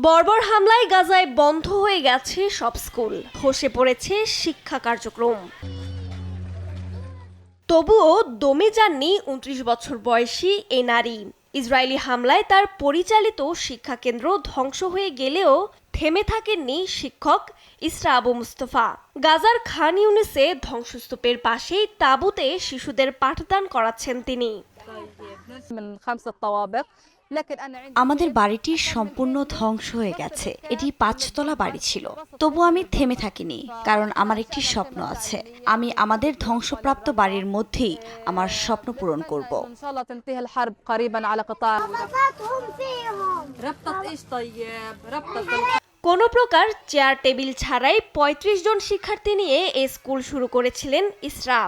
বর্বর হামলায় গাজায় বন্ধ হয়ে গেছে সব স্কুল, ধসে পড়েছে শিক্ষা কার্যক্রম। তবুও দমে যাননি ২৯ বছর বয়সী এই নারী। ইসরায়েলি হামলায় তার পরিচালিত শিক্ষাকেন্দ্র ধ্বংস হয়ে গেলেও থেমে থাকেননি শিক্ষক ইসরা আবু মুস্তফা। গাজার খান ইউনিসে ধ্বংসস্তূপের পাশেই তাঁবুতে শিশুদের পাঠদান করাচ্ছেন তিনি। আমাদের বাড়িটি সম্পূর্ণ ধ্বংস হয়ে গেছে। এটি ৫ তলা বাড়ি ছিল। তবু আমি থেমে থাকিনি, কারণ আমার একটি স্বপ্ন আছে। আমি আমাদের ধ্বংসপ্রাপ্ত বাড়ির মধ্যেই আমার স্বপ্ন পূরণ করব। কোনো প্রকার চেয়ার টেবিল ছাড়াই ৩৫ জন শিক্ষার্থী নিয়ে এ স্কুল শুরু করেছিলেন ইসরা।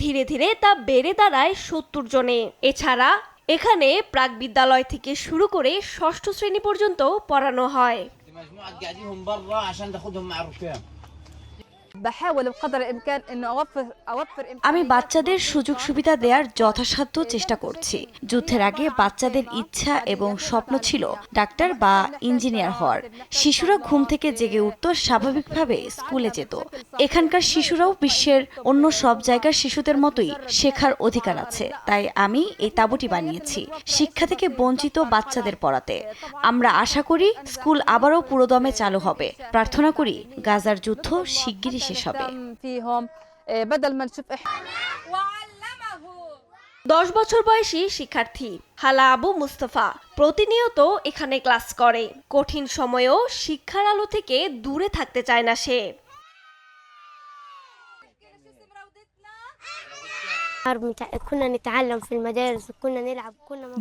ধীরে ধীরে তা বেড়ে দাঁড়ায় ৭০ জনে। এছাড়া এখানে প্রাক বিদ্যালয় থেকে শুরু করে ষষ্ঠ শ্রেণী পর্যন্ত পড়ানো হয়। আমি বাচ্চাদের সুযোগ সুবিধা দেওয়ার যথাসাধ্য চেষ্টা করছি। যুদ্ধের আগে বাচ্চাদের ইচ্ছা এবং স্বপ্ন ছিল ডাক্তার বা ইঞ্জিনিয়ার হওয়ার। শিশুরা ঘুম থেকে জেগে উঠত, স্বাভাবিকভাবে স্কুলে যেত। এখানকার শিশুরাও বিশ্বের অন্য সব জায়গার শিশুদের মতোই শেখার অধিকার আছে। তাই আমি এই তাঁবুটি বানিয়েছি শিক্ষা থেকে বঞ্চিত বাচ্চাদের পড়াতে। আমরা আশা করি স্কুল আবারও পুরোদমে চালু হবে। প্রার্থনা করি গাজার যুদ্ধ শিগগিরই শেষ হবে। ১০ বছর বয়সী শিক্ষার্থী হালা আবু মুস্তফা প্রতিনিয়ত এখানে ক্লাস করে। কঠিন সময়েও শিক্ষার আলো থেকে দূরে থাকতে চায় না সে।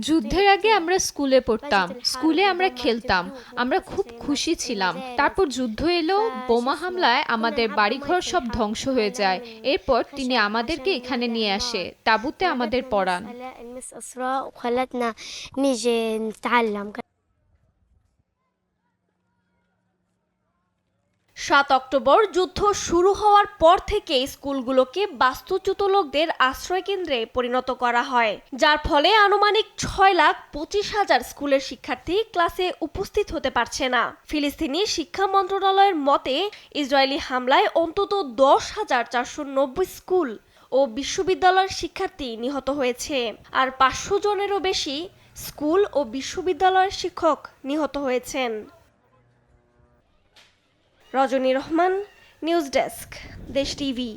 যুদ্ধের আগে আমরা স্কুলে পড়তাম, স্কুলে আমরা খেলতাম, আমরা খুব খুশি ছিলাম। তারপর যুদ্ধ এলো, বোমা হামলায় আমাদের বাড়িঘর সব ধ্বংস হয়ে যায়। এরপর তিনি আমাদেরকে এখানে নিয়ে আসে, তাঁবুতে আমাদের পড়ান। ৭ অক্টোবর যুদ্ধ শুরু হওয়ার পর থেকে স্কুলগুলোকে বাস্তুচ্যুত লোকদের আশ্রয়কেন্দ্রে পরিণত করা হয়, যার ফলে আনুমানিক ৬,২৫,০০০ স্কুলের শিক্ষার্থী ক্লাসে উপস্থিত হতে পারছে না। ফিলিস্তিনি শিক্ষা মন্ত্রণালয়ের মতে ইসরায়েলি হামলায় অন্তত ১০,৪৯০ স্কুল ও বিশ্ববিদ্যালয়ের শিক্ষার্থী নিহত হয়েছে, আর ৫০০ জনেরও বেশি স্কুল ও বিশ্ববিদ্যালয়ের শিক্ষক নিহত হয়েছেন। রজনী রহমান, নিউজ ডেস্ক, দেশ টিভি।